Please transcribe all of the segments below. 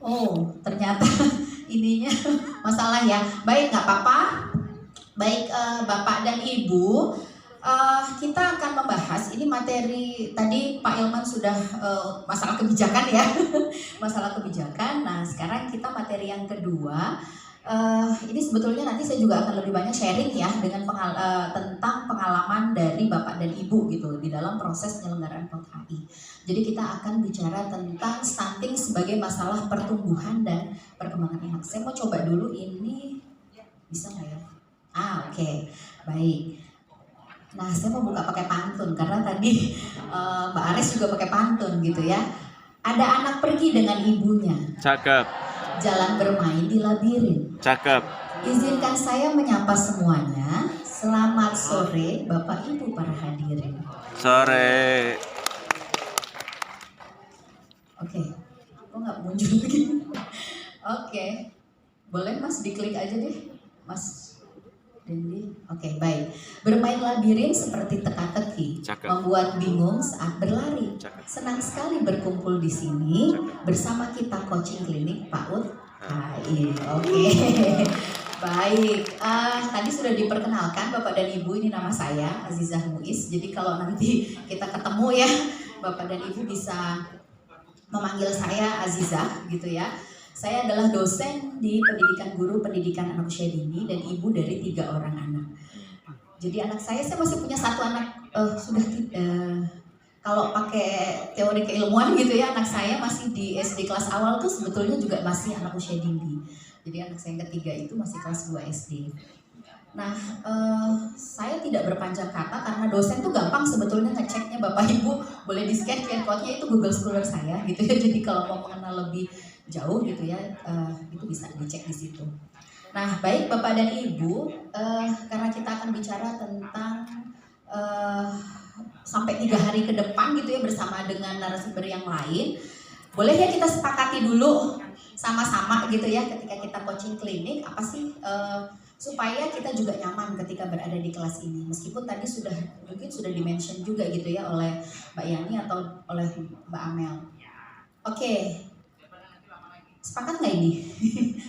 Oh, ternyata ininya masalah ya. Baik, nggak apa-apa. Baik, Bapak dan Ibu, kita akan membahas ini materi tadi Pak Ilman sudah masalah kebijakan ya, masalah kebijakan. Nah, sekarang kita materi yang kedua. Ini sebetulnya nanti saya juga akan lebih banyak sharing ya dengan tentang pengalaman dari Bapak dan Ibu gitu di dalam proses penyelenggaraan POT HI. Jadi kita akan bicara tentang stunting sebagai masalah pertumbuhan dan perkembangan anak. Saya mau coba dulu ini, bisa nggak ya? Oke. Baik. Nah, saya mau buka pakai pantun karena tadi Mbak Aris juga pakai pantun gitu ya. Ada anak pergi dengan ibunya. Cakep. Jalan bermain di labirin. Cakep. Izinkan saya menyapa semuanya. Selamat sore Bapak Ibu para hadirin. Sore. Oke. Kok nggak muncul lagi? Oke. Boleh Mas diklik aja deh, Mas Dendi. Oke, baik. Bermain labirin seperti teka-teki, membuat bingung saat berlari. Senang sekali berkumpul di sini bersama kita coaching klinik PAUD HI. Oke. Baik. Tadi sudah diperkenalkan Bapak dan Ibu, ini nama saya Azizah Muiz. Jadi kalau nanti kita ketemu ya, Bapak dan Ibu bisa memanggil saya Azizah gitu ya. Saya adalah dosen di pendidikan guru pendidikan anak usia dini dan ibu dari 3 orang anak. Jadi anak saya masih punya 1 anak, kalau pakai teori keilmuan gitu ya, anak saya masih di SD kelas awal tuh sebetulnya juga masih anak usia dini. Jadi anak saya yang ketiga itu masih kelas 2 SD. Nah, saya tidak berpanjang kata karena dosen tuh gampang sebetulnya ngeceknya. Bapak Ibu boleh di-scan QR code-nya, itu Google Scholar saya gitu ya. Jadi kalau mau mengenal lebih jauh gitu ya, itu bisa dicek di situ. Nah, baik Bapak dan Ibu, karena kita akan bicara tentang sampai 3 hari ke depan gitu ya bersama dengan narasumber yang lain, boleh ya kita sepakati dulu sama-sama gitu ya ketika kita coaching klinik apa sih supaya kita juga nyaman ketika berada di kelas ini. Meskipun tadi mungkin sudah di-mention juga gitu ya oleh Mbak Yani atau oleh Mbak Amel. Oke. Sepakat nggak ini?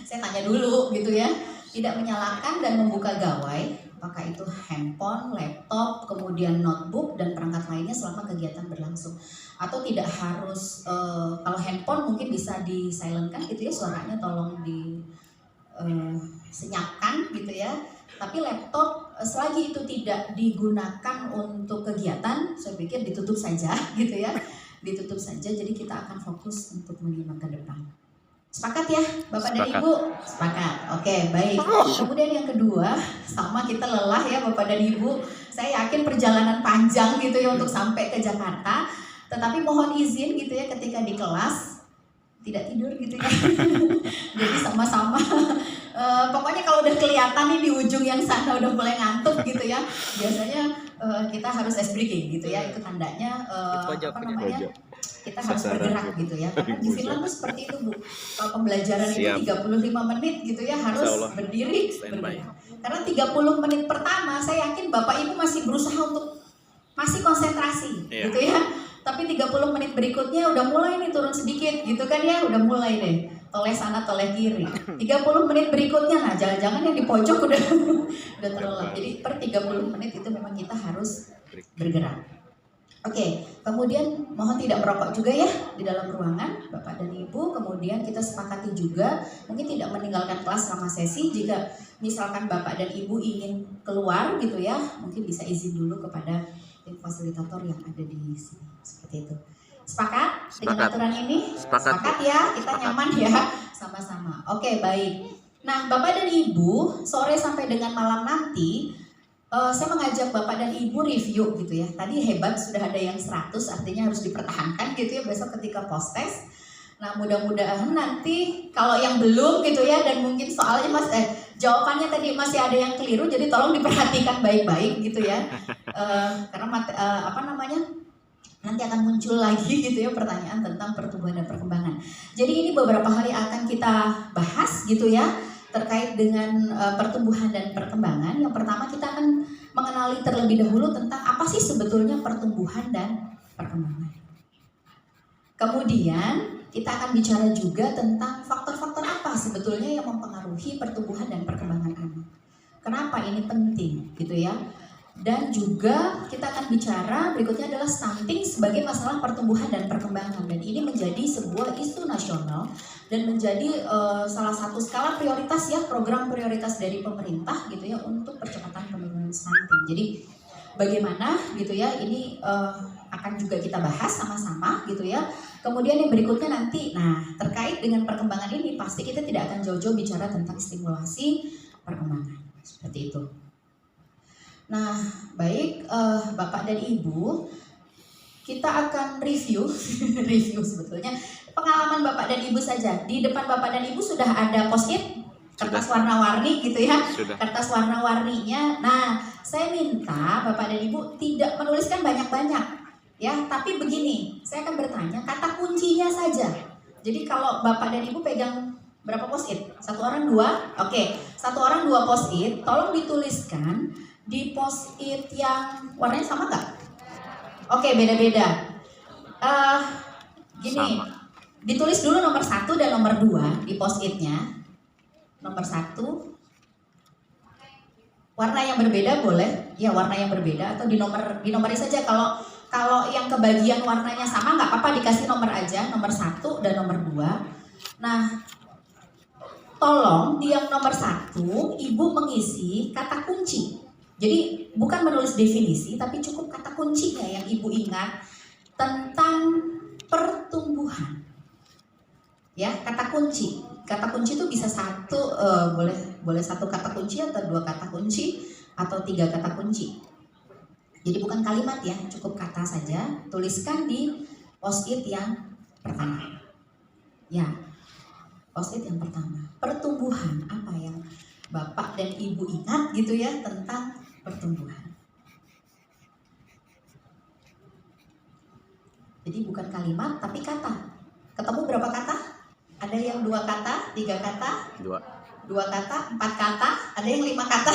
Saya tanya dulu gitu ya. Tidak menyalakan dan membuka gawai, apakah itu handphone, laptop, kemudian notebook dan perangkat lainnya selama kegiatan berlangsung. Atau tidak harus, kalau handphone mungkin bisa di-silentkan gitu ya, suaranya tolong senyapkan gitu ya. Tapi laptop selagi itu tidak digunakan untuk kegiatan, saya pikir ditutup saja gitu ya. Ditutup saja, jadi kita akan fokus untuk menyimak ke depan. Sepakat ya Bapak dan Ibu? Sepakat. Oke, baik. Kemudian yang kedua, sama kita lelah ya Bapak dan Ibu. Saya yakin perjalanan panjang gitu ya untuk sampai ke Jakarta. Tetapi mohon izin gitu ya ketika di kelas tidak tidur gitu ya. Jadi sama-sama. Pokoknya kalau udah kelihatan nih di ujung yang sana udah mulai ngantuk gitu ya. Biasanya kita harus ice breaking gitu ya. Itu tandanya kita harus bergerak gitu ya. Karena di Finland tuh seperti itu Bu. Kalau pembelajaran itu 35 menit gitu ya harus berdiri bergerak. Karena 30 menit pertama saya yakin Bapak Ibu masih berusaha untuk masih konsentrasi gitu ya. Tapi 30 menit berikutnya udah mulai nih turun sedikit gitu kan ya, udah mulai deh toleh sana toleh kiri. 30 menit berikutnya, nah jangan-jangan yang di pojok udah terlelap. Jadi per 30 menit itu memang kita harus bergerak. Oke, kemudian mohon tidak merokok juga ya di dalam ruangan Bapak dan Ibu. Kemudian kita sepakati juga mungkin tidak meninggalkan kelas selama sesi. Jika misalkan Bapak dan Ibu ingin keluar gitu ya, mungkin bisa izin dulu kepada tim fasilitator yang ada di sini. Seperti itu. Sepakat dengan aturan ini? Sepakat ya, kita nyaman ya sama-sama. Oke, baik. Nah, Bapak dan Ibu, sore sampai dengan malam nanti saya mengajak Bapak dan Ibu review gitu ya. Tadi hebat sudah ada yang 100, artinya harus dipertahankan gitu ya besok ketika post test. Nah, mudah-mudahan nanti kalau yang belum gitu ya dan mungkin soalnya jawabannya tadi masih ada yang keliru, jadi tolong diperhatikan baik-baik gitu ya. Karena nanti akan muncul lagi gitu ya pertanyaan tentang pertumbuhan dan perkembangan. Jadi ini beberapa hari akan kita bahas gitu ya terkait dengan pertumbuhan dan perkembangan. Yang pertama kita akan mengenali terlebih dahulu tentang apa sih sebetulnya pertumbuhan dan perkembangan. Kemudian kita akan bicara juga tentang faktor-faktor apa sebetulnya yang mempengaruhi pertumbuhan dan perkembangan anak. Kenapa ini penting gitu ya. Dan juga kita akan bicara berikutnya adalah stunting sebagai masalah pertumbuhan dan perkembangan. Dan ini menjadi sebuah isu nasional dan menjadi salah satu skala prioritas ya, program prioritas dari pemerintah gitu ya untuk percepatan penurunan stunting. Jadi bagaimana gitu ya, ini akan juga kita bahas sama-sama gitu ya. Kemudian yang berikutnya nanti, nah terkait dengan perkembangan ini pasti kita tidak akan jauh-jauh bicara tentang stimulasi perkembangan seperti itu. Nah, baik Bapak dan Ibu, kita akan review sebetulnya pengalaman Bapak dan Ibu saja. Di depan Bapak dan Ibu sudah ada post-it, kertas warna-warni gitu ya. Sudah. Kertas warna-warninya. Nah, saya minta Bapak dan Ibu tidak menuliskan banyak-banyak ya, tapi begini, saya akan bertanya kata kuncinya saja. Jadi kalau Bapak dan Ibu pegang berapa post-it? Satu orang dua? Oke, satu orang dua post-it, tolong dituliskan di post-it yang warnanya sama nggak? Oke, beda-beda. Gini, Sama. ditulis dulu nomor 1 dan nomor 2 di post-itnya. Nomor 1, warna yang berbeda boleh, ya warna yang berbeda atau dinomori saja. Kalau yang kebagian warnanya sama nggak apa-apa, dikasih nomor aja, nomor 1 dan nomor 2. Nah, tolong di yang nomor 1 Ibu mengisi kata kunci. Jadi bukan menulis definisi, tapi cukup kata kuncinya yang Ibu ingat tentang pertumbuhan. Ya, kata kunci. Kata kunci itu bisa satu, boleh satu kata kunci atau dua kata kunci atau 3 kata kunci. Jadi bukan kalimat ya, cukup kata saja. Tuliskan di post-it yang pertama. Ya, post-it yang pertama. Pertumbuhan, apa yang Bapak dan Ibu ingat gitu ya tentang pertumbuhan. Jadi bukan kalimat tapi kata. Ketemu berapa kata? Ada yang 2 kata, 3 kata, 2 kata, 4 kata, ada yang 5 kata.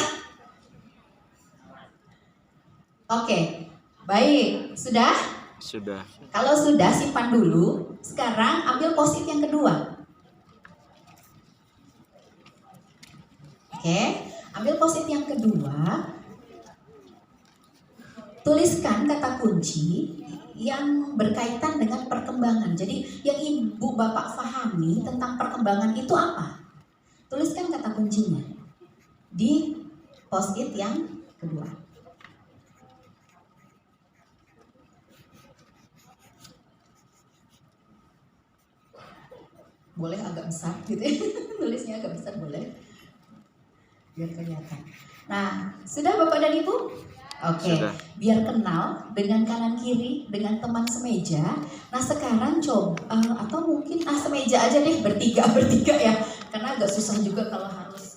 Oke, baik, sudah? Sudah. Kalau sudah simpan dulu. Sekarang ambil post-it yang kedua. Oke, ambil post-it yang kedua. Tuliskan kata kunci yang berkaitan dengan perkembangan. Jadi yang Ibu Bapak pahami tentang perkembangan itu apa? Tuliskan kata kuncinya di post-it yang kedua. Boleh agak besar gitu ya. Tulisnya agak besar boleh. Biar kelihatan. Nah, sudah Bapak dan Ibu? Oke, Sudah. biar kenal dengan kanan kiri, dengan teman semeja. Nah sekarang coba, atau mungkin semeja aja deh, bertiga ya, karena agak susah juga kalau harus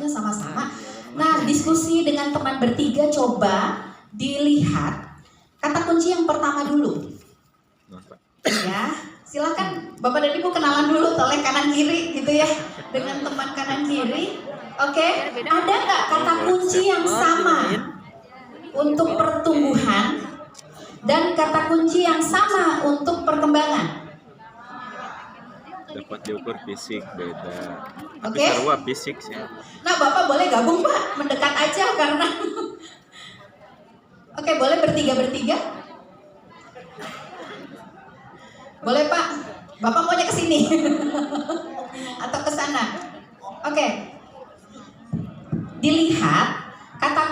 sama-sama. Nah diskusi dengan teman bertiga, coba dilihat kata kunci yang pertama dulu. Ya, silakan Bapak dan Ibu kenalan dulu, toleh kanan kiri gitu ya, dengan teman kanan kiri. Oke, ada nggak kata kunci yang sama untuk pertumbuhan dan kata kunci yang sama untuk perkembangan? Dapat diukur fisik beda. Tapi Oke. sarua fisik sih. Nah Bapak boleh gabung Pak, mendekat aja karena Oke, boleh bertiga. Boleh Pak, Bapak maunya ke sini atau ke sana. Oke. Dilihat kata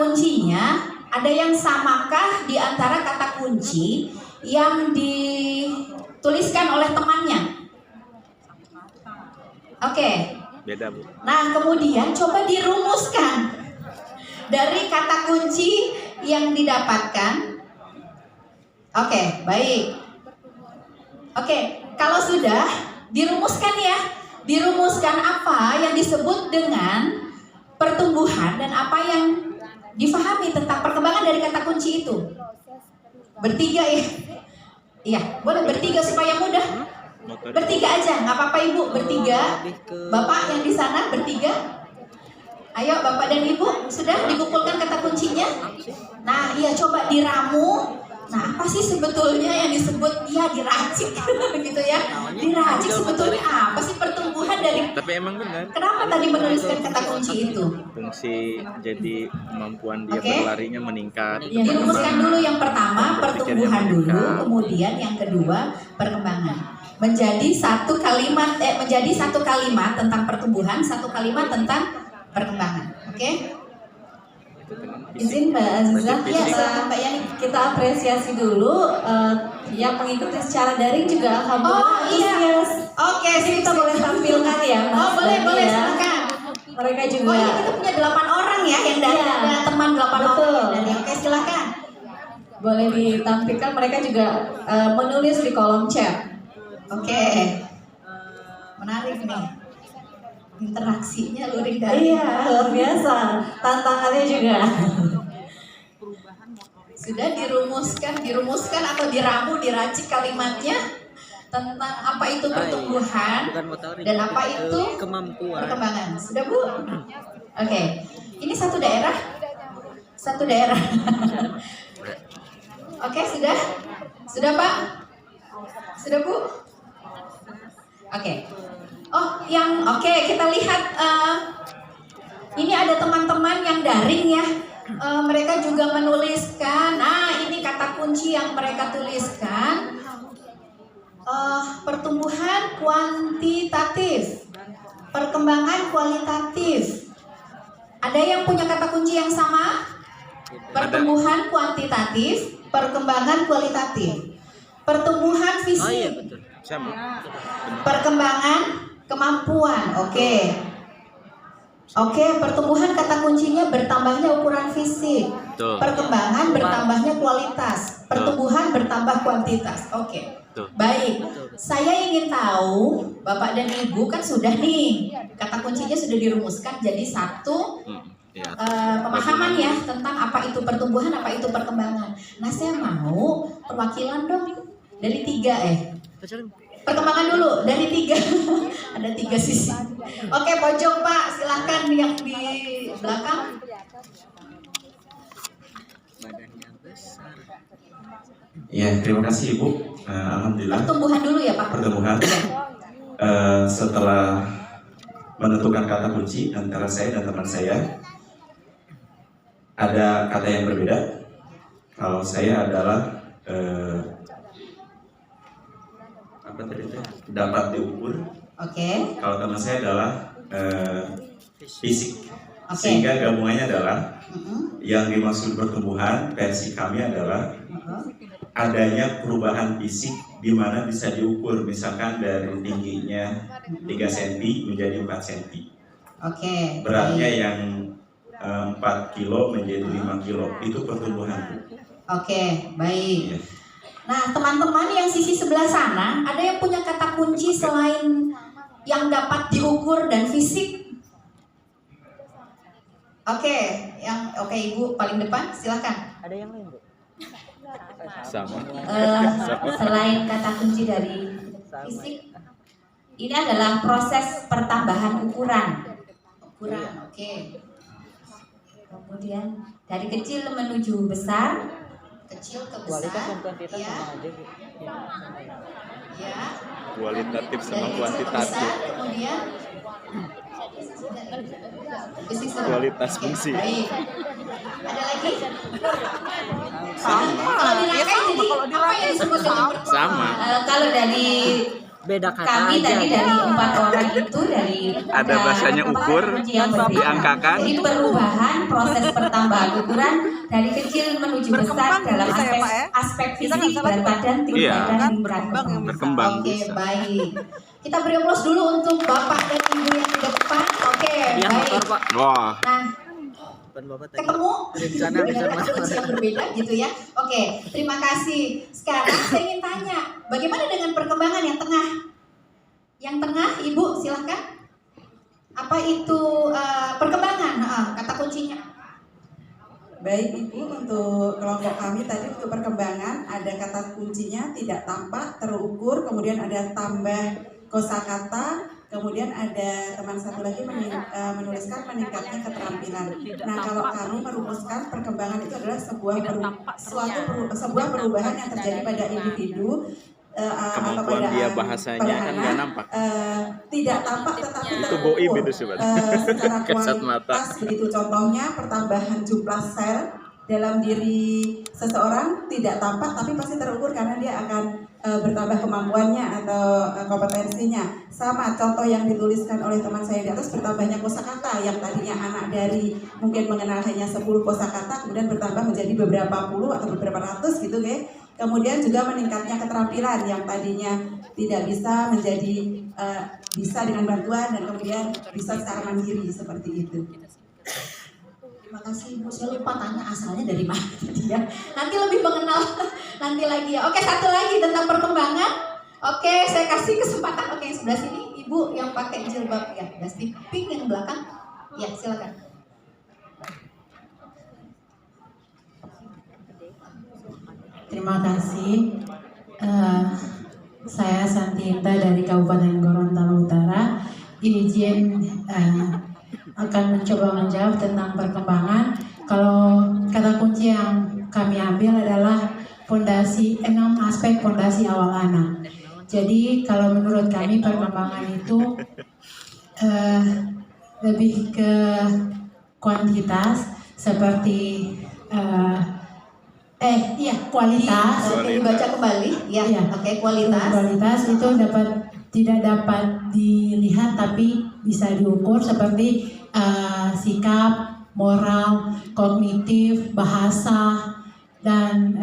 kuncinya ada yang samakah di antara kata kunci yang dituliskan oleh temannya? Oke. Beda, Bu. Nah, kemudian coba dirumuskan dari kata kunci yang didapatkan. Oke, baik. Oke, kalau sudah dirumuskan ya. Dirumuskan apa yang disebut dengan pertumbuhan dan apa yang difahami tentang perkembangan dari kata kunci itu. Bertiga ya. Iya, boleh bertiga supaya mudah. Bertiga aja, nggak apa-apa Ibu, bertiga. Bapak yang di sana bertiga. Ayo Bapak dan Ibu, sudah dikumpulkan kata kuncinya? Nah iya, coba diramu Nah, apa sih sebetulnya yang disebut diracik gitu ya? Diracik sebetulnya apa sih pertumbuhan dari? Tapi emang benar. Kenapa tadi menuliskan kata kunci itu? Fungsi jadi kemampuan dia Oke. berlarinya meningkat. Dirumuskan dulu yang pertama Berpikirnya pertumbuhan dulu, meningkat. kemudian yang kedua perkembangan. Menjadi satu kalimat tentang pertumbuhan, satu kalimat tentang perkembangan. Oke? Izin Mbak Azizah, Berarti fisik. Mbak Yani. kita apresiasi dulu yang mengikuti secara daring juga alhamdulillah Oh, iya. antusias. Oke, Jadi kita boleh tampilkan ya Mas. Oh, boleh, Nanti boleh, ya. silakan. Mereka juga Oh iya, kita punya 8 orang ya yang dari Iya. ada teman 8 Betul. orang dari. Oke, silakan. boleh ditampilkan, mereka juga menulis di kolom chat. Oke. Menarik nih. Interaksinya luring dari. Iya, luar biasa. Tantangannya juga. Sudah dirumuskan atau diramu, diracik kalimatnya tentang apa itu pertumbuhan dan apa itu kemampuan. perkembangan. Sudah, Bu? Oke. Ini satu daerah. Oke, sudah? Sudah, Pak? Sudah, Bu? Oke. Oh, kita lihat ini ada teman-teman yang daring ya. Mereka juga menuliskan. Ini kata kunci yang mereka tuliskan. Pertumbuhan kuantitatif, perkembangan kualitatif. Ada yang punya kata kunci yang sama? Pertumbuhan kuantitatif, perkembangan kualitatif. Pertumbuhan fisik, Oh iya betul. Sama. perkembangan kemampuan. Oke, pertumbuhan kata kuncinya bertambahnya ukuran fisik. Tuh. Perkembangan bertambahnya kualitas. Pertumbuhan bertambah kuantitas. Oke. Tuh. Baik. Saya ingin tahu, Bapak dan Ibu kan sudah nih, kata kuncinya sudah dirumuskan jadi satu Iya. pemahaman ya tentang apa itu pertumbuhan, apa itu perkembangan. Nah, saya mau perwakilan dong dari 3 Perkembangan dulu dari 3. Ada 3 sisi. Oke, pojok Pak, silahkan yang di belakang. Badannya besar. Ya, terima kasih Ibu. Alhamdulillah Pertumbuhan dulu ya Pak. pertemuan setelah menentukan kata kunci antara saya dan teman saya, ada kata yang berbeda. Kalau saya adalah apa tadi itu? Dapat diukur. Oke. Kalau teman saya adalah fisik. Oke. Sehingga gabungannya adalah Mm-mm. yang dimaksud pertumbuhan versi kami adalah adanya perubahan fisik di mana bisa diukur, misalkan dari tingginya 3 cm menjadi 4 cm. Oke. Beratnya baik. yang 4 kilo menjadi 5 kilo. Itu pertumbuhan. Oke, baik. Ya. Nah, teman-teman yang sisi sebelah sana, ada yang punya kata kunci selain yang dapat diukur dan fisik? Oke, Ibu paling depan, silakan. Ada yang lain Bu? Sama. Selain kata kunci dari Fisik, ini adalah proses pertambahan ukuran. ukuran, oke. Kemudian dari kecil menuju besar. Kecil ke Kualitas besar, dan kuantitas ya, sama aja Bu. Ya, sama ya. ya. Kualitatif sama Dari kecil ke kuantitatif. besar, kemudian fisik serem. Kualitas Oke, fungsi. baik. Ada lagi? Sama. Kalau dirangkai jadi apa yang disebut dengan Sama. Kalau dari Beda kata kami aja. tadi dari 4 orang itu dari Ada bahasanya ukur, yang berbeda. diangkakan. Jadi perubahan proses pertambahan ukuran dari kecil menuju besar dalam bisa ya, aspek Pak, ya? aspek Kita nggak fisik, salah berat badan, tinggi Iya. badan, Kan hingga berkembang yang bisa. Berkembang Oke, bisa. baik. Kita beri aplaus dulu untuk Bapak dan Ibu yang di depan. Oke, Yang baik. motor Pak. Wah. Nah, Bukan Bapak tadi. ketemu Dari sana dengan bisa kata kunci yang berbeda gitu ya. Oke, terima kasih. Sekarang saya ingin tanya, bagaimana dengan perkembangan yang tengah? Yang tengah, Ibu, silahkan. Apa itu perkembangan? Kata kuncinya. Baik Ibu, untuk kelompok kami tadi untuk perkembangan ada kata kuncinya tidak tampak, terukur, kemudian ada tambah kosakata, Kemudian ada teman satu lagi menuliskan meningkatnya keterampilan. Nah, kalau kami merumuskan perkembangan itu adalah sebuah perubahan yang terjadi pada individu atau Kemampuan pada dia bahasanya kan nggak nampak. tidak tampak tetapi Itu goib terukur itu sobat. secara Kasat mata. kualitas begitu. Contohnya pertambahan jumlah sel dalam diri seseorang tidak tampak tapi pasti terukur karena dia akan bertambah kemampuannya atau kompetensinya. Sama contoh yang dituliskan oleh teman saya di atas, bertambahnya kosakata yang tadinya anak dari mungkin mengenal hanya 10 kosakata kemudian bertambah menjadi beberapa puluh atau beberapa ratus gitu ya. Kemudian juga meningkatnya keterampilan yang tadinya tidak bisa menjadi bisa dengan bantuan dan kemudian bisa secara mandiri seperti itu. Terima kasih Ibu, saya lupa tanya asalnya dari mana tadi ya. Nanti lebih mengenal nanti lagi ya. Oke, satu lagi tentang perkembangan. Oke, saya kasih kesempatan. Oke, yang sebelah sini Ibu yang pakai jilbab ya, dusty pink yang belakang. Ya, silakan. Terima kasih. Saya Santinta dari Kabupaten Gorontalo Utara. Izin akan mencoba menjawab tentang perkembangan. Kalau kata kunci yang kami ambil adalah fondasi 6 aspek fondasi awal anak. Jadi kalau menurut kami perkembangan itu lebih ke kuantitas seperti kualitas. Dibaca kembali. Ya, Iya. Oke, kualitas. Kualitas itu tidak dapat dilihat tapi bisa diukur seperti sikap, moral, kognitif, bahasa, dan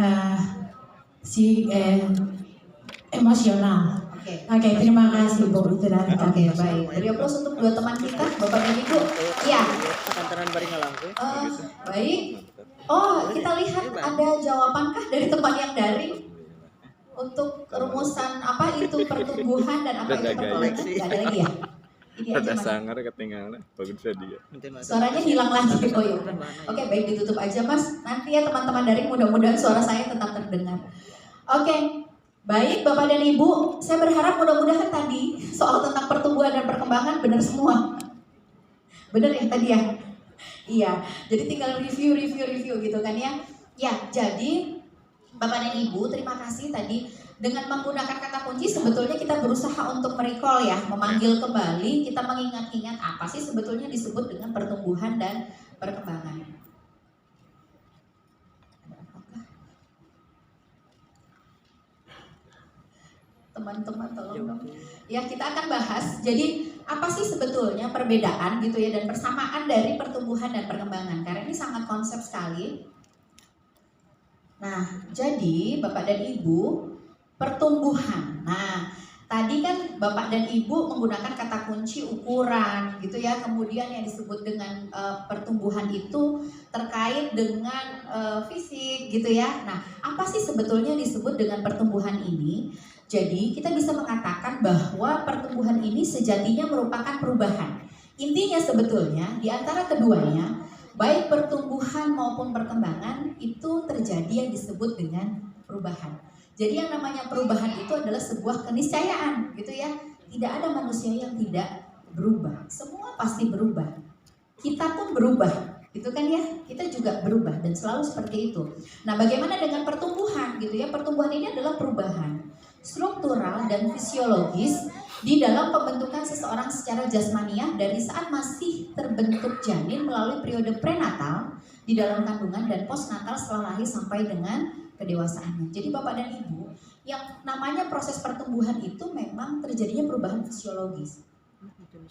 emosional. Oke, terima kasih Bu. Itu dari kami. Oke, baik. Beri aplaus untuk dua teman kita, Bapak dan Ibu. Iya. Kantoran bari ngalangku. Baik. Oh, kita lihat ada jawabankah dari teman yang daring untuk rumusan apa itu pertumbuhan dan apa itu perkembangan? Nggak ada lagi ya? Ini aja Ada Mas. sangar ketinggalan. Bagus dia. Suaranya hilang lagi. Oh iya. Oke, baik, ditutup aja Mas. Nanti ya teman-teman daring, mudah-mudahan suara saya tetap terdengar. Oke. Baik, Bapak dan Ibu, saya berharap mudah-mudahan tadi soal tentang pertumbuhan dan perkembangan benar semua. Benar ya tadi ya? Iya, jadi tinggal review gitu kan ya. Ya, jadi Bapak dan Ibu, terima kasih tadi dengan menggunakan kata kunci sebetulnya kita berusaha untuk merecall ya, memanggil kembali, kita mengingat-ingat apa sih sebetulnya disebut dengan pertumbuhan dan perkembangan. Teman-teman tolong dong. Ya, kita akan bahas. Jadi apa sih sebetulnya perbedaan gitu ya dan persamaan dari pertumbuhan dan perkembangan? Karena ini sangat konsep sekali. Nah, jadi Bapak dan Ibu, pertumbuhan. Nah, tadi kan Bapak dan Ibu menggunakan kata kunci ukuran gitu ya. Kemudian yang disebut dengan pertumbuhan itu terkait dengan fisik gitu ya. Nah, apa sih sebetulnya disebut dengan pertumbuhan ini? Jadi kita bisa mengatakan bahwa pertumbuhan ini sejatinya merupakan perubahan. Intinya sebetulnya di antara keduanya, baik pertumbuhan maupun perkembangan itu terjadi yang disebut dengan perubahan. Jadi yang namanya perubahan itu adalah sebuah keniscayaan gitu ya. Tidak ada manusia yang tidak berubah. Semua pasti berubah. Kita pun berubah. Gitu kan ya, kita juga berubah dan selalu seperti itu. Nah, bagaimana dengan pertumbuhan gitu ya? Pertumbuhan ini adalah perubahan struktural dan fisiologis di dalam pembentukan seseorang secara jasmaniah dari saat masih terbentuk janin melalui periode prenatal di dalam kandungan dan postnatal setelah lahir sampai dengan kedewasaannya. Jadi Bapak dan Ibu, yang namanya proses pertumbuhan itu memang terjadinya perubahan fisiologis.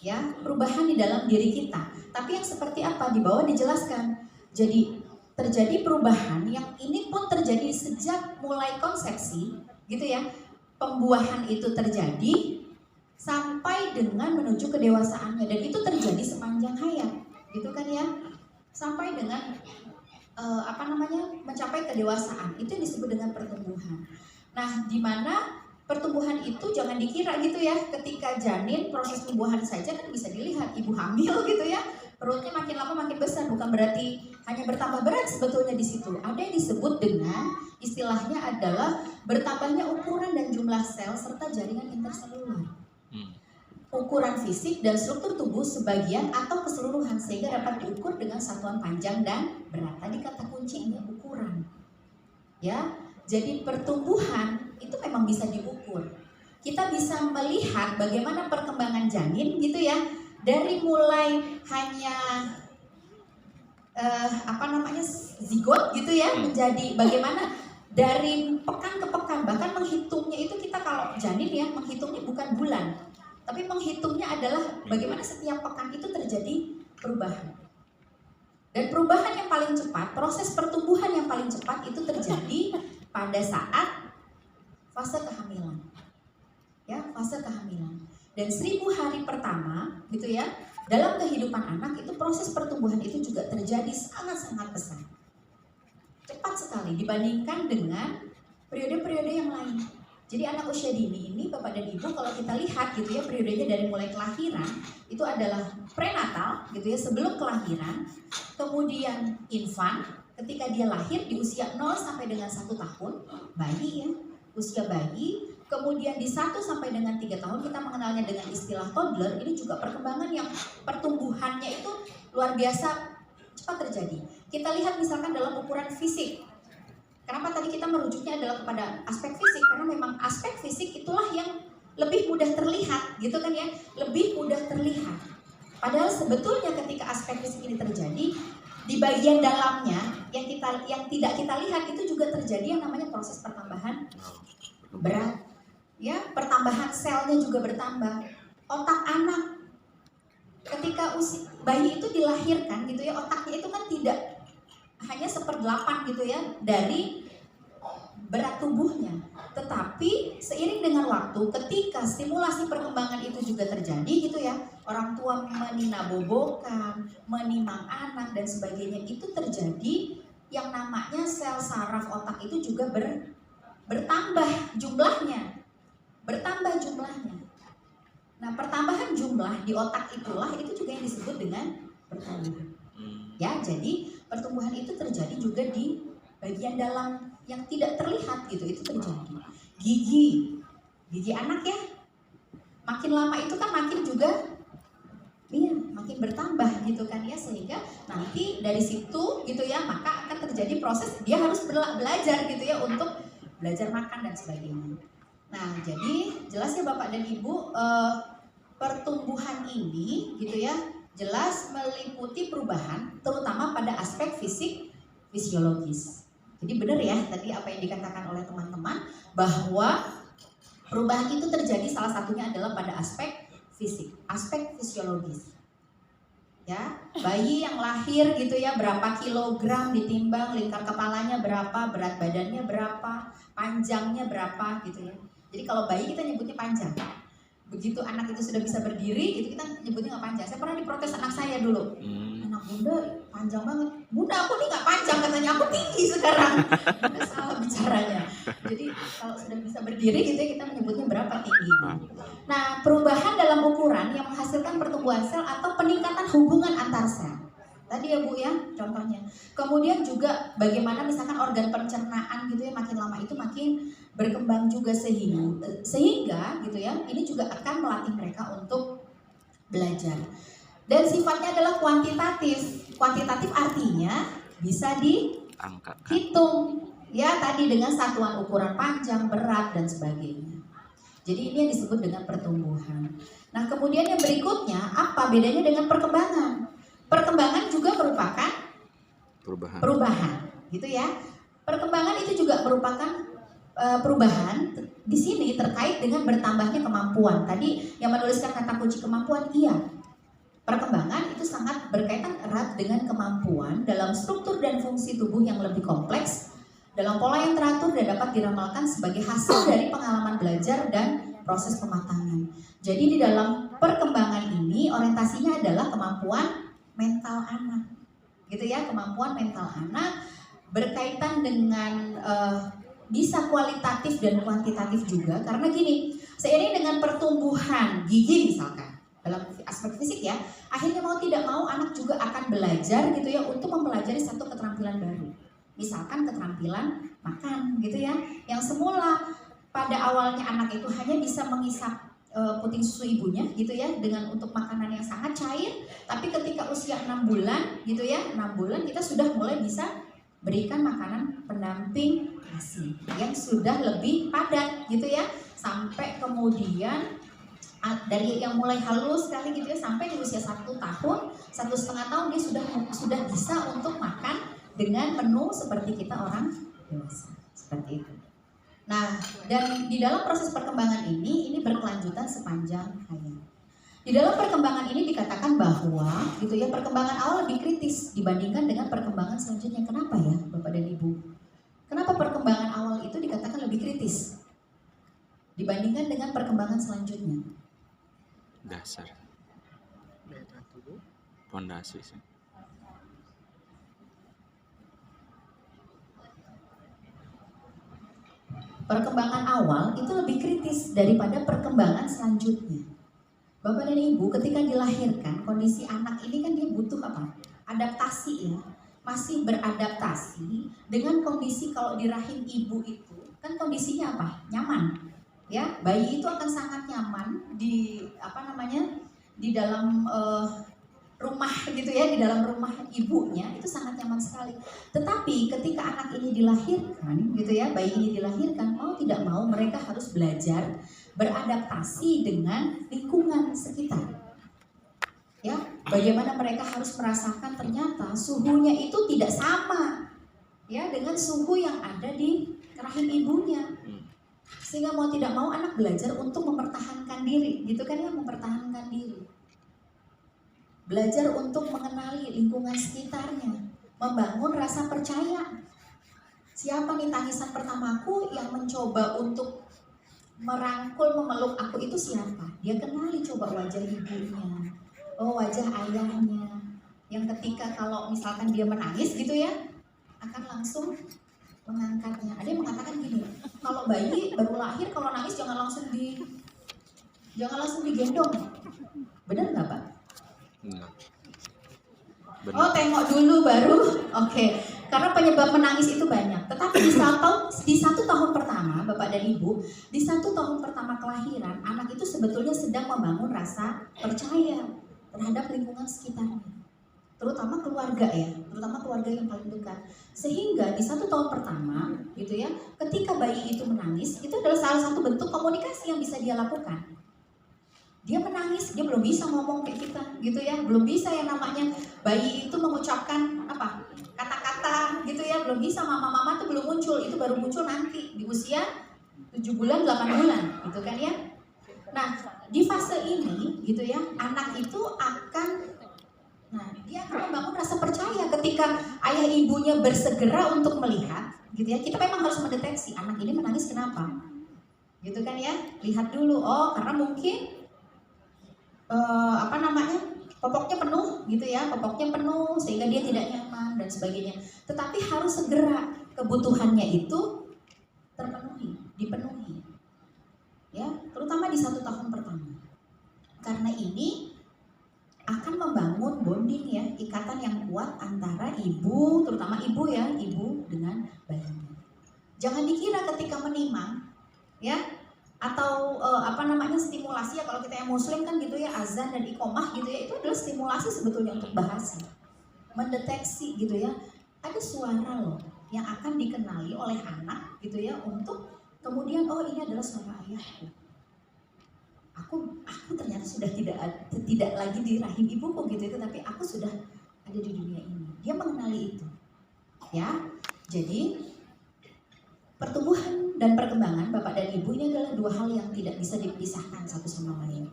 Ya, perubahan di dalam diri kita. Tapi yang seperti apa di bawah dijelaskan. Jadi terjadi perubahan yang ini pun terjadi sejak mulai konsepsi, gitu ya. Pembuahan itu terjadi sampai dengan menuju kedewasaannya dan itu terjadi sepanjang hayat, gitu kan ya. Sampai dengan mencapai kedewasaan. Itu yang disebut dengan pertumbuhan. Nah, di mana pertumbuhan itu jangan dikira gitu ya, ketika janin proses pembuahan saja kan bisa dilihat ibu hamil gitu ya, perutnya makin lama makin besar, bukan berarti hanya bertambah berat sebetulnya di situ. Ada yang disebut dengan istilahnya adalah bertambahnya ukuran dan jumlah sel serta jaringan interselular. ukuran fisik dan struktur tubuh sebagian atau keseluruhan sehingga dapat diukur dengan satuan panjang dan berat. Tadi kata kuncinya ukuran. Ya, jadi pertumbuhan itu memang bisa diukur. Kita bisa melihat bagaimana perkembangan janin gitu ya, dari mulai hanya zigot gitu ya, menjadi bagaimana dari pekan ke pekan, bahkan menghitungnya itu kita kalau janin ya menghitungnya bukan bulan, tapi menghitungnya adalah bagaimana setiap pekan itu terjadi perubahan. Dan perubahan yang paling cepat, proses pertumbuhan yang paling cepat itu terjadi pada saat fase kehamilan. Ya, fase kehamilan. Dan 1000 hari pertama gitu ya, dalam kehidupan anak itu proses pertumbuhan itu juga terjadi sangat-sangat pesat. Cepat sekali dibandingkan dengan periode-periode yang lain. Jadi anak usia dini ini Bapak dan Ibu kalau kita lihat gitu ya, periodenya dari mulai kelahiran itu adalah prenatal gitu ya, sebelum kelahiran, kemudian infant ketika dia lahir di usia 0 sampai dengan 1 tahun, bayi ya, usia bayi, kemudian di 1 sampai dengan 3 tahun kita mengenalnya dengan istilah toddler. Ini juga perkembangan yang pertumbuhannya itu luar biasa cepat terjadi. Kita lihat misalkan dalam ukuran fisik. Kenapa tadi kita merujuknya adalah kepada aspek fisik? Karena memang aspek fisik itulah yang lebih mudah terlihat, gitu kan ya, lebih mudah terlihat. Padahal sebetulnya ketika aspek fisik ini terjadi, di bagian dalamnya yang tidak kita lihat itu juga terjadi yang namanya proses pertambahan berat, ya, pertambahan selnya juga bertambah. Otak anak ketika bayi itu dilahirkan gitu ya, otaknya itu kan tidak hanya 1/8 gitu ya dari berat tubuhnya, tetapi seiring dengan waktu ketika stimulasi perkembangan itu juga terjadi gitu ya, orang tua meninabobokan, menimang anak dan sebagainya, itu terjadi yang namanya sel saraf otak itu juga bertambah jumlahnya. Nah, pertambahan jumlah di otak itulah itu juga yang disebut dengan pertumbuhan. Ya, jadi pertumbuhan itu terjadi juga di bagian dalam yang tidak terlihat gitu, itu terjadi. Gigi anak ya, makin lama itu kan makin juga, iya, makin bertambah gitu kan ya, sehingga nanti dari situ gitu ya, maka akan terjadi proses dia harus belajar gitu ya untuk belajar makan dan sebagainya. Nah, jadi jelas ya Bapak dan Ibu, pertumbuhan ini gitu ya jelas meliputi perubahan terutama pada aspek fisiologis. Jadi benar ya tadi apa yang dikatakan oleh teman-teman bahwa perubahan itu terjadi salah satunya adalah pada aspek fisik, aspek fisiologis. Ya, bayi yang lahir gitu ya berapa kilogram ditimbang, lingkar kepalanya berapa, berat badannya berapa, panjangnya berapa gitu ya. Jadi kalau bayi kita nyebutnya panjang. Begitu anak itu sudah bisa berdiri, itu kita nyebutnya nggak panjang. Saya pernah diprotes anak saya dulu. Anak bunda panjang banget. Bunda aku nih nggak panjang katanya, aku tinggi sekarang. Bunda salah bicaranya. Jadi kalau sudah bisa berdiri gitu ya kita menyebutnya berapa tinggi. Nah, perubahan dalam ukuran yang menghasilkan pertumbuhan sel atau peningkatan hubungan antar sel. Tadi ya Bu ya contohnya. Kemudian juga bagaimana misalkan organ pencernaan gitu ya makin lama itu makin berkembang juga sehingga gitu ya ini juga akan melatih mereka untuk belajar. Dan sifatnya adalah kuantitatif. Kuantitatif artinya bisa dihitung ya tadi dengan satuan ukuran panjang, berat dan sebagainya. Jadi ini yang disebut dengan pertumbuhan. Nah, kemudian yang berikutnya apa bedanya dengan perkembangan? Perkembangan juga merupakan perubahan, gitu ya. Perkembangan itu juga merupakan perubahan di sini terkait dengan bertambahnya kemampuan. Tadi yang menuliskan kata kunci kemampuan, iya. Perkembangan itu sangat berkaitan erat dengan kemampuan dalam struktur dan fungsi tubuh yang lebih kompleks, dalam pola yang teratur dan dapat diramalkan sebagai hasil dari pengalaman belajar dan proses pematangan. Jadi di dalam perkembangan ini orientasinya adalah kemampuan mental anak, gitu ya, kemampuan mental anak berkaitan dengan bisa kualitatif dan kuantitatif juga, karena gini, seiring dengan pertumbuhan gigi misalkan dalam aspek fisik ya, akhirnya mau tidak mau anak juga akan belajar gitu ya untuk mempelajari satu keterampilan baru, misalkan keterampilan makan gitu ya, yang semula pada awalnya anak itu hanya bisa mengisap puting susu ibunya gitu ya, dengan untuk makanan yang sangat cair. Tapi ketika usia 6 bulan gitu ya, 6 bulan kita sudah mulai bisa berikan makanan pendamping ASI yang sudah lebih padat gitu ya, sampai kemudian dari yang mulai halus sekali gitu ya, sampai di usia 1 tahun, 1,5 tahun dia sudah bisa untuk makan dengan menu seperti kita orang dewasa, seperti itu. Nah, dan di dalam proses perkembangan ini berkelanjutan sepanjang hayat. Di dalam perkembangan ini dikatakan bahwa gitu ya, perkembangan awal lebih kritis dibandingkan dengan perkembangan selanjutnya. Kenapa ya, Bapak dan Ibu? Kenapa perkembangan awal itu dikatakan lebih kritis dibandingkan dengan perkembangan selanjutnya? Dasar, fondasi sih. Perkembangan awal itu lebih kritis daripada perkembangan selanjutnya. Bapak dan Ibu, ketika dilahirkan, kondisi anak ini kan dia butuh apa? Adaptasi ya. Masih beradaptasi dengan kondisi kalau di rahim ibu itu kan kondisinya apa? Nyaman. Ya, bayi itu akan sangat nyaman di di dalam rumah gitu ya, di dalam rumah ibunya itu sangat nyaman sekali. Tetapi ketika anak ini dilahirkan gitu ya, bayi ini dilahirkan, mau tidak mau mereka harus belajar beradaptasi dengan lingkungan sekitar. Ya, bagaimana mereka harus merasakan ternyata suhunya itu tidak sama ya dengan suhu yang ada di rahim ibunya. Sehingga mau tidak mau anak belajar untuk mempertahankan diri, gitu kan ya, mempertahankan diri. Belajar untuk mengenali lingkungan sekitarnya, membangun rasa percaya. Siapa nih tangisan pertamaku yang mencoba untuk merangkul, memeluk aku itu siapa? Dia kenali coba wajah ibunya, oh wajah ayahnya, yang ketika kalau misalkan dia menangis gitu ya, akan langsung mengangkatnya. Ada yang mengatakan gini, kalau bayi baru lahir kalau nangis jangan langsung digendong. Benar nggak Pak? Benar. Oh tengok dulu baru, oke. Karena penyebab menangis itu banyak. Tetapi di satu tahun pertama, Bapak dan Ibu, di 1 tahun pertama kelahiran, anak itu sebetulnya sedang membangun rasa percaya terhadap lingkungan sekitarnya, terutama keluarga ya, terutama keluarga yang paling dekat. Sehingga di 1 tahun pertama, gitu ya, ketika bayi itu menangis, itu adalah salah satu bentuk komunikasi yang bisa dia lakukan. Dia menangis, dia belum bisa ngomong kayak kita, gitu ya, belum bisa yang namanya bayi itu mengucapkan apa kata-kata, gitu ya, belum bisa, mama-mama tuh belum muncul, itu baru muncul nanti di usia 7 bulan, 8 bulan, gitu kan ya. Nah, di fase ini, gitu ya, anak itu dia akan membangun rasa percaya ketika ayah ibunya bersegera untuk melihat, gitu ya. Kita memang harus mendeteksi anak ini menangis kenapa, gitu kan ya. Lihat dulu, oh karena mungkin popoknya penuh gitu ya, popoknya penuh sehingga dia tidak nyaman dan sebagainya. Tetapi harus segera kebutuhannya itu dipenuhi. Ya, terutama di 1 tahun pertama. Karena ini akan membangun bonding ya, ikatan yang kuat antara ibu, terutama ibu ya, ibu dengan bayinya. Jangan dikira ketika menimang ya, atau stimulasi ya, kalau kita yang muslim kan gitu ya, azan dan iqomah gitu ya, itu adalah stimulasi sebetulnya untuk bahasa, mendeteksi gitu ya, ada suara loh yang akan dikenali oleh anak gitu ya, untuk kemudian oh ini adalah suara ayahku, aku ternyata sudah tidak lagi di rahim ibuku gitu, tapi aku sudah ada di dunia ini. Dia mengenali itu ya. Jadi pertumbuhan dan perkembangan Bapak dan Ibu ini adalah 2 hal yang tidak bisa dipisahkan satu sama lain.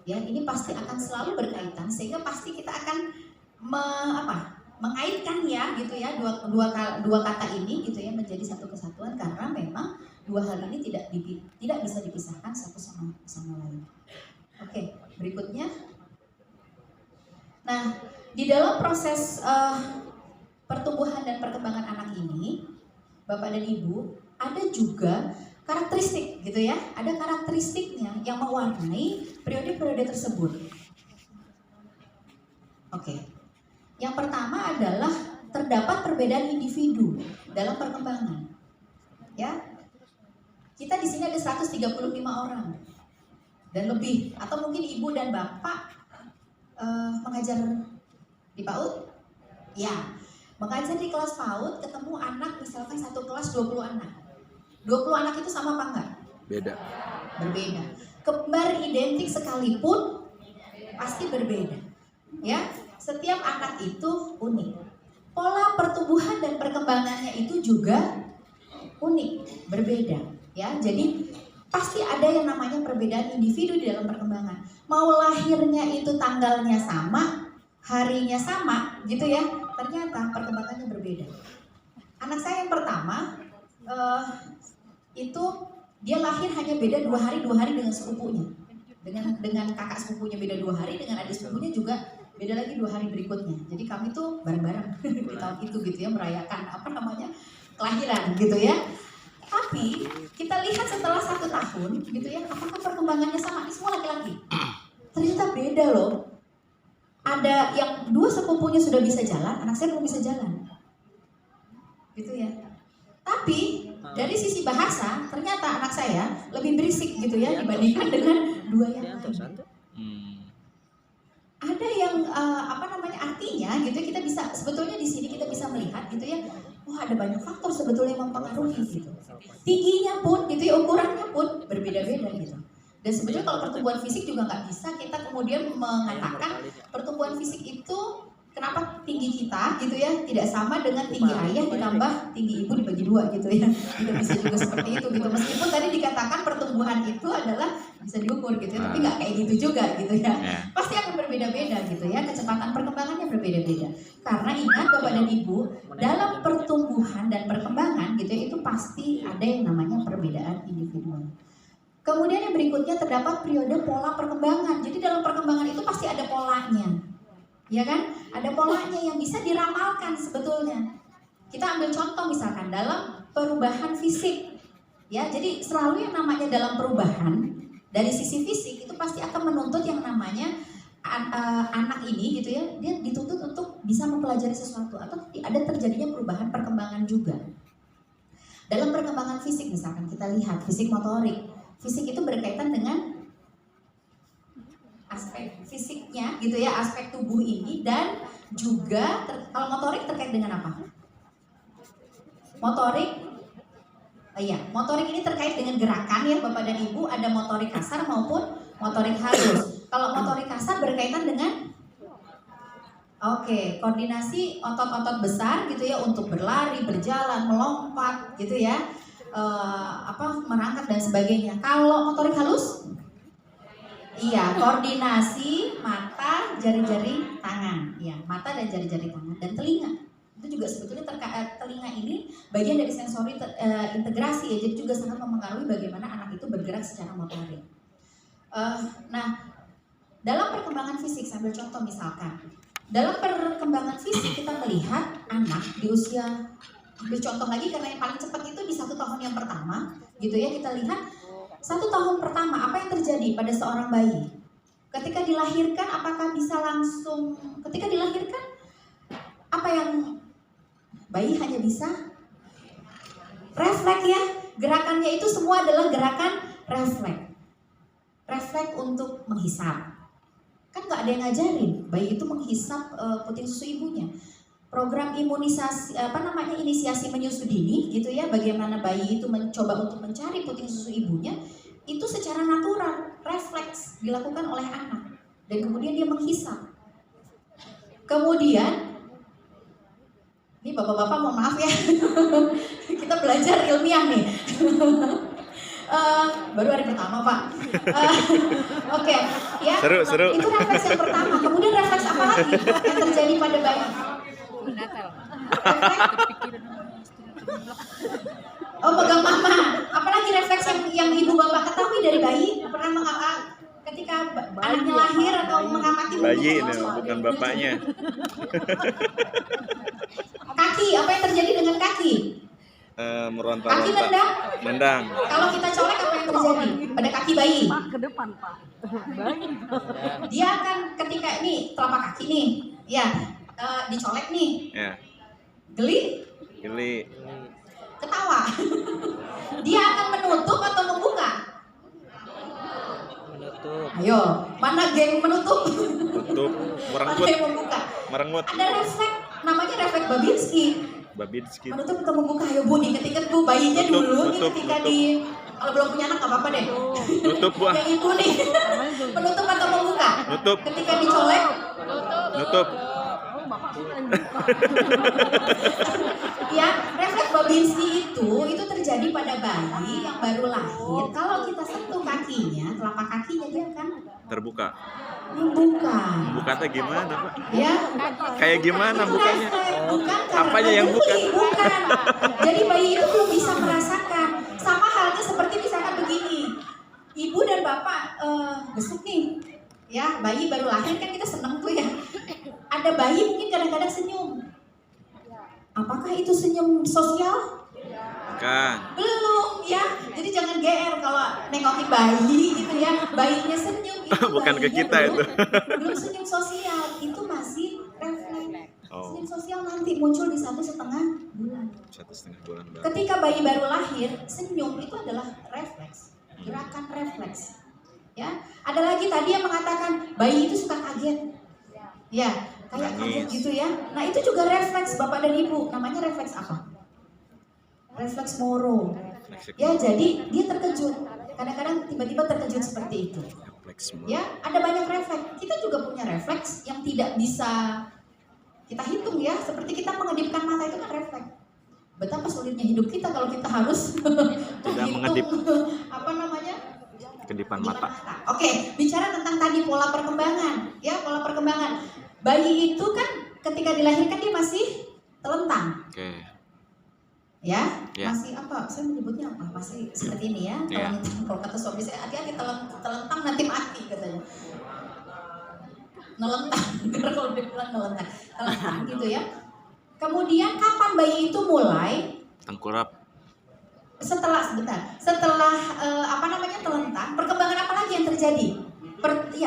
Ya, ini pasti akan selalu berkaitan, sehingga pasti kita akan mengaitkan ya gitu ya, dua kata ini gitu ya menjadi satu kesatuan, karena memang 2 hal ini tidak bisa dipisahkan satu sama lain. Oke, berikutnya. Nah, di dalam proses pertumbuhan dan perkembangan anak ini, Bapak dan Ibu, ada juga karakteristik gitu ya, ada karakteristiknya yang mewarnai periode-periode tersebut. Oke. Yang pertama adalah terdapat perbedaan individu dalam perkembangan. Ya. Kita di sini ada 135 orang. dan lebih, atau mungkin ibu dan bapak mengajar di PAUD, ya mengajar di kelas PAUD ketemu anak misalkan satu kelas 20 anak. 20 anak itu sama apa enggak? Beda. Berbeda. Kembar identik sekalipun pasti berbeda. Ya, setiap anak itu unik. Pola pertumbuhan dan perkembangannya itu juga unik, berbeda. Ya, jadi pasti ada yang namanya perbedaan individu di dalam perkembangan. Mau lahirnya itu tanggalnya sama, harinya sama, gitu ya. Ternyata perkembangannya berbeda. Anak saya yang pertama itu dia lahir hanya beda 2 hari dengan sepupunya. Dengan kakak sepupunya beda 2 hari, dengan adik sepupunya juga beda lagi 2 hari berikutnya. Jadi kami tuh bareng-bareng di tahun itu gitu ya, merayakan kelahiran gitu ya. Tapi kita lihat setelah 1 tahun gitu ya, apakah perkembangannya sama? Ini semua laki-laki. Ternyata beda loh. Ada yang 2 sepupunya sudah bisa jalan, anak saya belum bisa jalan. Gitu ya. Tapi dari sisi bahasa ternyata anak saya lebih berisik gitu ya dibandingkan dengan 2 yang lain. Ada yang artinya gitu kita bisa sebetulnya di sini kita bisa melihat gitu ya, wah ada banyak faktor sebetulnya yang mempengaruhi gitu. Tingginya pun gitu ya, ukurannya pun berbeda-beda gitu. Dan sebetulnya kalau pertumbuhan fisik juga nggak bisa kita kemudian mengatakan pertumbuhan fisik itu kenapa tinggi kita gitu ya tidak sama dengan tinggi ayah ditambah tinggi ibu dibagi 2 gitu ya. Tidak bisa juga seperti itu gitu. Meskipun tadi dikatakan pertumbuhan itu adalah bisa diukur gitu ya, tapi nggak kayak gitu juga gitu ya. Pasti akan berbeda-beda gitu ya, kecepatan perkembangannya berbeda-beda. Karena ingat Bapak dan Ibu, dalam pertumbuhan dan perkembangan gitu ya, itu pasti ada yang namanya perbedaan individual. Kemudian yang berikutnya terdapat periode pola perkembangan. Jadi dalam perkembangan itu pasti ada polanya. Ya kan? Ada polanya yang bisa diramalkan sebetulnya. Kita ambil contoh misalkan dalam perubahan fisik. Ya, jadi selalu yang namanya dalam perubahan dari sisi fisik itu pasti akan menuntut yang namanya anak ini gitu ya, dia dituntut untuk bisa mempelajari sesuatu atau ada terjadinya perubahan perkembangan juga. Dalam perkembangan fisik misalkan kita lihat fisik motorik. Fisik itu berkaitan dengan aspek fisiknya gitu ya, aspek tubuh ini dan juga kalau motorik terkait dengan apa? Motorik ini terkait dengan gerakan ya Bapak dan Ibu, ada motorik kasar maupun motorik halus. Kalau motorik kasar berkaitan dengan koordinasi otot-otot besar gitu ya untuk berlari, berjalan, melompat gitu ya. Merangkak dan sebagainya. Kalau motorik halus? Iya, koordinasi mata, jari-jari tangan. Ya, mata dan jari-jari tangan dan telinga. Itu juga sebetulnya telinga ini bagian dari sensori integrasi ya, jadi juga sangat mempengaruhi bagaimana anak itu bergerak secara motorik. Dalam perkembangan fisik, sambil contoh misalkan, dalam perkembangan fisik kita melihat anak di usia, ambil contoh lagi karena yang paling cepat itu di 1 tahun yang pertama, gitu ya, kita lihat 1 tahun pertama apa yang terjadi pada seorang bayi ketika dilahirkan, apakah bisa langsung ketika dilahirkan apa yang bayi hanya bisa refleks ya, gerakannya itu semua adalah gerakan refleks untuk menghisap, kan nggak ada yang ngajarin bayi itu menghisap puting susu ibunya. Program imunisasi inisiasi menyusu dini gitu ya, bagaimana bayi itu mencoba untuk mencari puting susu ibunya itu secara natural, refleks dilakukan oleh anak dan kemudian dia menghisap. Kemudian ini bapak-bapak mohon maaf ya kita belajar ilmiah nih baru hari pertama Pak. Ya seru. Itu refleks yang pertama. Kemudian refleks apa lagi yang terjadi pada bayi? Pegang mama. Apalagi refleks yang ibu bapak ketahui dari bayi, pernah ketika anaknya lahir atau mengamati bayi ini bukan bapaknya. Kaki, apa yang terjadi dengan kaki? Meronta-ronta. Kaki nendang. Kalau kita colek apa yang terjadi pada kaki bayi? Pak, ke depan Pak. Bayi. Dia akan ketika ini telapak kaki nih, ya dicolek nih. Ya. Geli. Ketawa. Dia akan menutup atau membuka? Tutup. Ayo, mana geng menutup? Tutup. Mana Merenggut. yang membuka? Merenggut. Ada refleks, namanya refleks Babinski. Babinski. Menutup atau membuka? Ayo Bu, diinget-inget Bu, bayinya Tutup, dulu nih tutup, ketika tutup. di kalau belum punya anak nggak apa-apa deh. Tutup Bu. Yang ibu nih, menutup atau membuka? Nutup. Ketika dicolek, Nutup. Oh, bapak kita yang buka. ya refleks Babinski itu terjadi pada bayi yang baru lahir. Kalau kita sentuh kakinya, telapak kakinya dia akan Terbuka. membuka. Bukanya gimana Pak? Ya, Kayak gimana itu bukanya? refleks, bukan karena Apanya yang bukan? bukan. Jadi bayi itu belum bisa merasakan. Sama halnya seperti misalkan begini, ibu dan bapak besuk nih, ya bayi baru lahir kan kita seneng tuh ya. Ada bayi mungkin kadang-kadang senyum. Apakah itu senyum sosial? Bukan. Belum ya. Jadi jangan GR kalau nengokin bayi gitu ya. Bayinya senyum itu Bukan ke bayinya kita itu. Belum senyum sosial, itu masih refleks. Oh, Senyum sosial nanti muncul di 1,5 bulan. 1,5 bulan baru. Ketika bayi baru lahir, senyum itu adalah refleks, gerakan refleks. Ya, ada lagi tadi yang mengatakan bayi itu suka kaget. Ya, kayak kaget Nangis. gitu ya. Nah, itu juga refleks Bapak dan Ibu. Namanya refleks apa? Refleks Moro. Ya, jadi dia terkejut. Kadang-kadang tiba-tiba terkejut seperti itu. Refleks semua. Ya, ada banyak refleks. Kita juga punya refleks yang tidak bisa kita hitung ya. Seperti kita mengedipkan mata itu kan refleks. Betapa sulitnya hidup kita kalau kita harus menghitung, mengedip. apa namanya? Kedipan Kedipan mata. Oke, bicara tentang tadi pola perkembangan, ya pola perkembangan. Bayi itu kan ketika dilahirkan dia masih telentang, Oke. ya, Ya. masih apa? Saya menyebutnya apa? Masih seperti ini ya, Ya. telentang. Kalau kata suami saya, hati-hati telentang nanti mati katanya. Nelentang, kalau dia bilang nelentang, telentang gitu ya. Kemudian kapan bayi itu mulai? Tengkurap. Setelah apa namanya telentang, perkembangan apa lagi yang terjadi?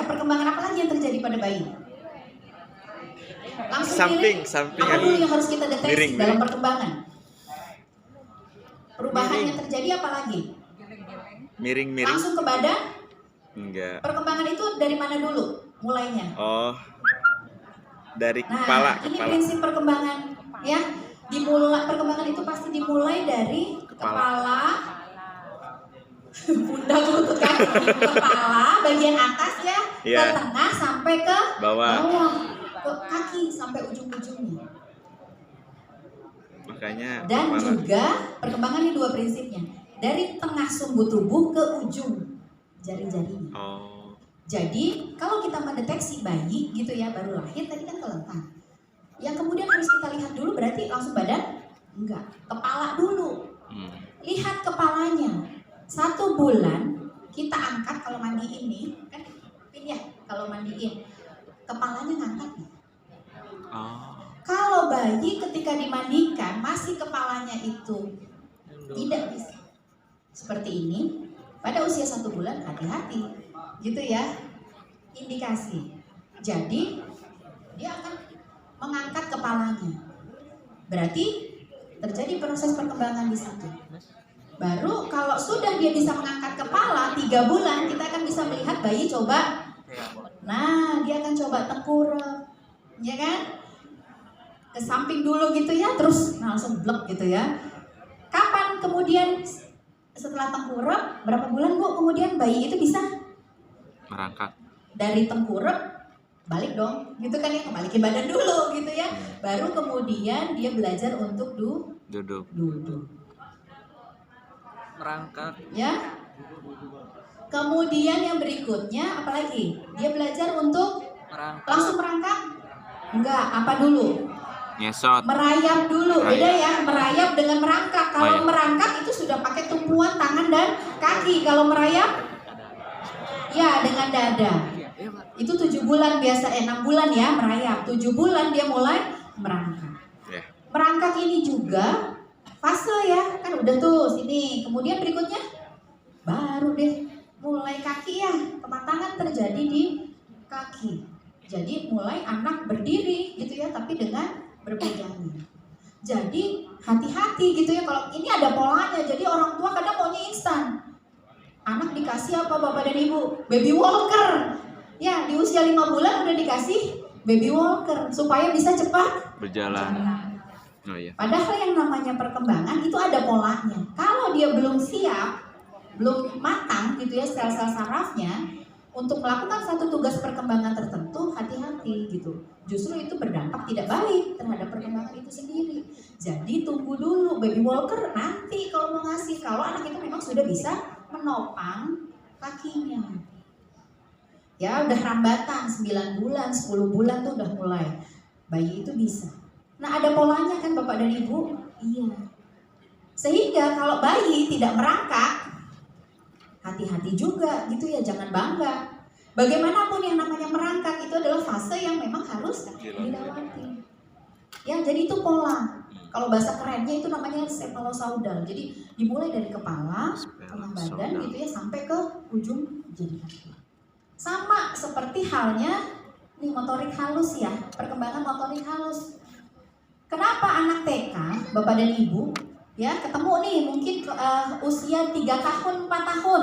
Perkembangan apa lagi yang terjadi pada bayi? Langsung Samping, miring. samping. Apa dulu yang harus kita deteksi Miring, dalam miring. perkembangan? Perubahan yang terjadi apa lagi? Miring-miring. Langsung ke badan. Enggak. Perkembangan itu dari mana dulu mulainya? Oh. Dari Nah, kepala, ini kepala. prinsip perkembangan, ya. Perkembangan itu pasti dimulai dari kepala, pundak, lutut, kaki, kepala, bagian atas ya, Iya. ke tengah sampai ke Bawah. ke kaki sampai ujung-ujungnya. Makanya Dan kepala. juga perkembangan ini dua prinsipnya, dari tengah sumbu tubuh ke ujung jari-jarinya. Oh. Jadi kalau kita mendeteksi bayi gitu ya baru lahir tadi kan telentang. Yang kemudian harus kita lihat dulu berarti langsung badan? Enggak, kepala dulu. Lihat kepalanya. 1 bulan kita angkat kalau mandiin nih kan pin ya kalau mandiin kepalanya ngangkat nih. Oh. Kalau bayi ketika dimandikan masih kepalanya itu tidak bisa seperti ini pada usia 1 bulan hati-hati gitu ya indikasi. Jadi dia akan mengangkat kepalanya. Berarti terjadi proses perkembangan di situ. Baru kalau sudah dia bisa mengangkat kepala 3 bulan kita akan bisa melihat bayi coba. Nah dia akan coba tengkurap, ya kan? Ke samping dulu gitu ya, terus langsung blek gitu ya. Kapan kemudian setelah tengkurap berapa bulan Bu kemudian bayi itu bisa Merangkak. dari tengkurap balik dong gitu kan ya, kembalikin badan dulu gitu ya, baru kemudian dia belajar untuk Duduk. duduk Merangkak. ya. Kemudian yang berikutnya apalagi dia belajar untuk Merangkak. langsung merangkak enggak, apa dulu? Nyesot. Merayap dulu, beda ya, merayap dengan merangkak. Kalau Merayap. merangkak itu sudah pakai tumpuan tangan dan kaki. Kalau merayap, ya dengan dada. Itu 7 bulan biasa, 6 bulan ya merayap. 7 bulan dia mulai merangkak. Ya. Merangkak ini juga fase ya, kan udah tuh sini. Kemudian berikutnya, baru deh mulai kaki ya, kematangan terjadi di kaki. Jadi mulai anak berdiri gitu ya, tapi dengan berpegangan. Jadi hati-hati gitu ya, kalau ini ada polanya. Jadi orang tua kadang maunya instan. Anak dikasih apa Bapak dan Ibu? Baby walker. Ya, di usia 5 bulan udah dikasih baby walker supaya bisa cepat Berjalan. Oh iya. Padahal yang namanya perkembangan itu ada polanya. Kalau dia belum siap, belum matang gitu ya sel-sel sarafnya untuk melakukan satu tugas perkembangan tertentu, hati-hati gitu. Justru itu berdampak tidak baik terhadap perkembangan itu sendiri. Jadi tunggu dulu baby walker nanti kalau mau ngasih, kalau anak itu memang sudah bisa menopang kakinya. Ya udah rambatan 9 bulan, 10 bulan tuh udah mulai. Bayi itu bisa. Nah ada polanya kan Bapak dan Ibu? Iya. Sehingga kalau bayi tidak merangkak, hati-hati juga gitu ya, jangan bangga. Bagaimanapun yang namanya merangkak itu adalah fase yang memang harus dilewati. Ya jadi itu pola. Kalau bahasa kerennya itu namanya cephalocaudal. Jadi dimulai dari kepala, tengah badan gitu ya sampai ke ujung jari kaki. Sama seperti halnya nih motorik halus ya, perkembangan motorik halus. Kenapa anak TK, Bapak dan Ibu, ya ketemu nih mungkin usia 3 tahun, 4 tahun.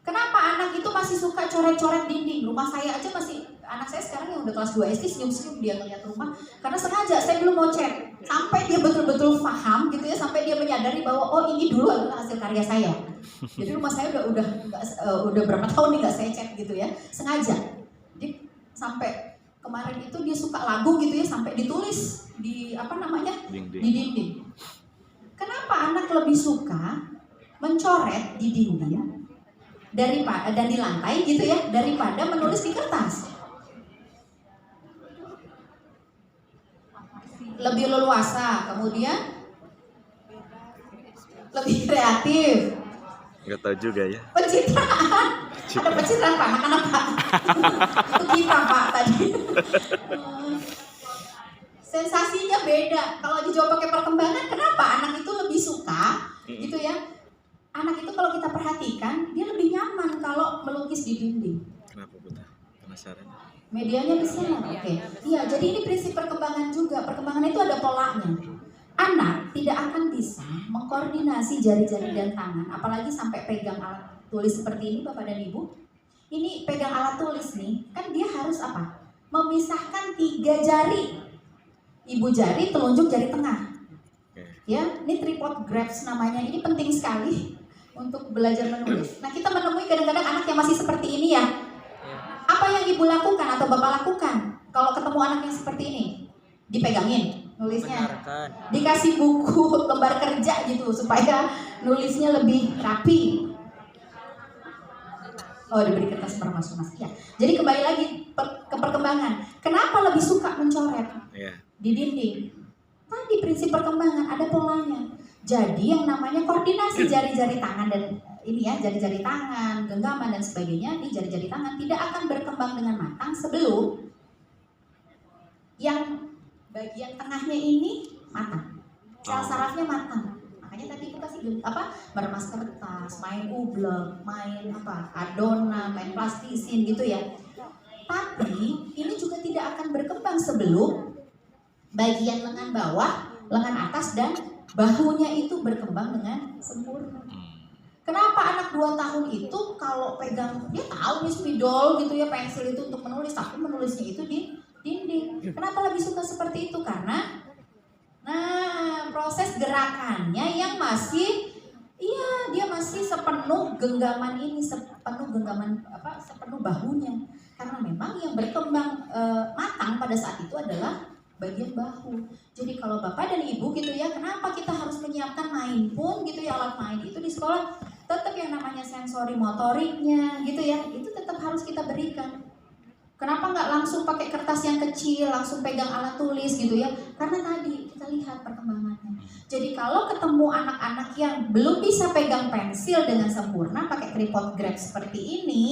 Kenapa anak itu masih suka coret-coret dinding? Rumah saya aja masih, anak saya sekarang yang udah kelas 2 SD senyum-senyum dia ngeliat rumah. Karena sengaja saya belum mau cek, sampai dia betul-betul paham gitu ya, sampai dia menyadari bahwa oh ini dulu adalah hasil karya saya. Jadi rumah saya udah berapa tahun nih nggak saya cek gitu ya, sengaja. Jadi sampai kemarin itu dia suka lagu gitu ya, sampai ditulis di apa namanya di dinding. Kenapa anak lebih suka mencoret di dinding daripada dan di lantai gitu ya daripada menulis di kertas? Lebih leluasa, kemudian lebih kreatif. Nggak tahu juga ya. Pencitraan. Ada pencitraan Pak, makan apa? Itu kita Pak tadi. Sensasinya beda. Kalau dijawab pakai perkembangan, kenapa anak itu lebih suka gitu ya? Anak itu kalau kita perhatikan, dia lebih nyaman kalau melukis di dinding. Kenapa Bunda? Penasaran. Medianya besar, oke. Iya, jadi ini prinsip perkembangan juga. Perkembangan itu ada polanya. Anak tidak akan bisa mengkoordinasi jari-jari dan tangan, apalagi sampai pegang alat tulis seperti ini Bapak dan Ibu. Ini pegang alat tulis nih, kan dia harus apa? Memisahkan 3 jari. Ibu jari, telunjuk jari tengah. Ya, ini tripod grasp namanya. Ini penting sekali untuk belajar menulis. Nah, kita menemui kadang-kadang anak yang masih seperti ini ya. Apa yang ibu lakukan atau bapak lakukan kalau ketemu anak yang seperti ini? Dipegangin nulisnya, dikasih buku lembar kerja gitu supaya nulisnya lebih rapi. Oh, diberi kertas mas. Ya. Jadi kembali lagi ke perkembangan. Kenapa lebih suka mencoret di dinding? Tadi prinsip perkembangan ada polanya. Jadi yang namanya koordinasi jari-jari tangan dan ini ya jari-jari tangan, genggaman dan sebagainya di jari-jari tangan tidak akan berkembang dengan matang sebelum yang bagian tengahnya ini matang, sel sarafnya matang. Makanya tadi kita sih meremas kertas, main ublek, main adonan, main plastisin gitu ya. Tapi ini juga tidak akan berkembang sebelum bagian lengan bawah, lengan atas dan bahunya itu berkembang dengan sempurna. Kenapa anak 2 tahun itu kalau pegang, dia tahu nih spidol gitu ya, pensil itu untuk menulis, tapi menulisnya itu di dinding. Kenapa lebih suka seperti itu? Karena proses gerakannya yang masih dia masih sepenuh genggaman ini, sepenuh bahunya. Karena memang yang berkembang matang pada saat itu adalah bagian bahu. Jadi kalau Bapak dan Ibu gitu ya, kenapa kita harus menyiapkan main pun gitu ya, alat main itu di sekolah tetap yang namanya sensori motoriknya gitu ya, itu tetap harus kita berikan. Kenapa nggak langsung pakai kertas yang kecil, langsung pegang alat tulis gitu ya? Karena tadi kita lihat perkembangannya. Jadi kalau ketemu anak-anak yang belum bisa pegang pensil dengan sempurna, pakai tripod grasp seperti ini,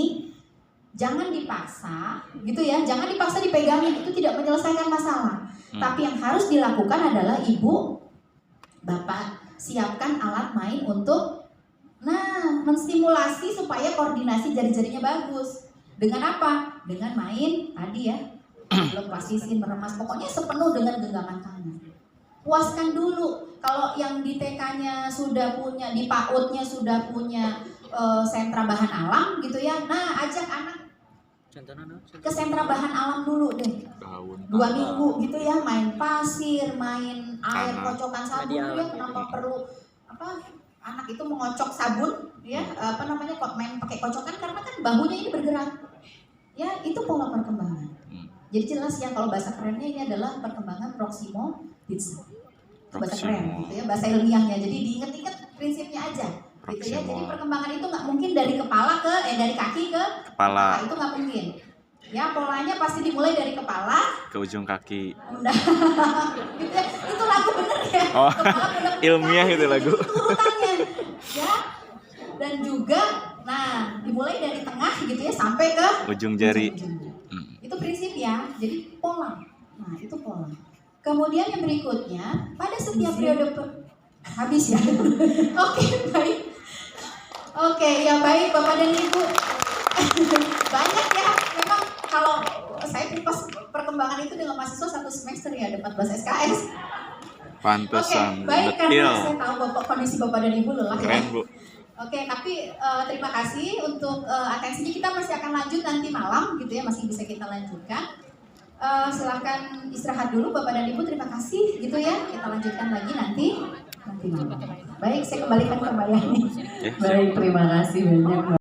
jangan dipaksa gitu ya, jangan dipaksa dipegangin, itu tidak menyelesaikan masalah. Tapi yang harus dilakukan adalah Ibu, Bapak siapkan alat main untuk menstimulasi supaya koordinasi jari-jarinya bagus. Dengan apa? Dengan main tadi ya, plastisin, meremas, pokoknya sepenuh dengan genggaman tangan. Puaskan dulu. Kalau yang di TK-nya sudah punya, di PAUD-nya sudah punya sentra bahan alam gitu ya. Nah, ajak anak ke sentra bahan alam dulu deh. Daun. 2 minggu gitu ya, main pasir, main air Tanah. kocokan sabun ya. Kenapa perlu anak itu mengocok sabun ya, main pakai kocokan karena kan bahunya ini bergerak. Ya, itu pola perkembangan. Jadi jelas ya, kalau bahasa kerennya ini adalah perkembangan proximo pizza. Bahasa keren gitu ya, bahasa ilmiahnya. Jadi diingat-ingat prinsipnya aja. Gitu ya. Jadi perkembangan itu nggak mungkin dari dari kaki ke Kepala. itu nggak mungkin. Ya, polanya pasti dimulai dari kepala Ke ujung kaki. gitu ya. Itu lagu bener ya. Oh, Kepala bener-bener ilmiah kaki, itu lagu. Itu urutannya. Ya. Dan juga dimulai dari tengah gitu ya sampai ke Ujung jari. ujung-ujungnya. Itu prinsip ya. Jadi pola. Nah, itu pola. Kemudian yang berikutnya, pada setiap periode habis ya. Oke, baik. Oke, ya baik Bapak dan Ibu. Banyak ya. Memang kalau saya kupas perkembangan itu dengan mahasiswa 1 semester ya, ada 14 SKS. Pantesan. Oke, baik karena Detil. saya tahu kondisi Bapak dan Ibu lelah ya. Keren, Bu. Oke, tapi terima kasih untuk atensinya. Kita masih akan lanjut nanti malam gitu ya, masih bisa kita lanjutkan. Silakan istirahat dulu Bapak dan Ibu, terima kasih gitu ya. Kita lanjutkan lagi nanti malam. Baik, saya kembalikan ke Mbak Yani. Baik, terima kasih banyak.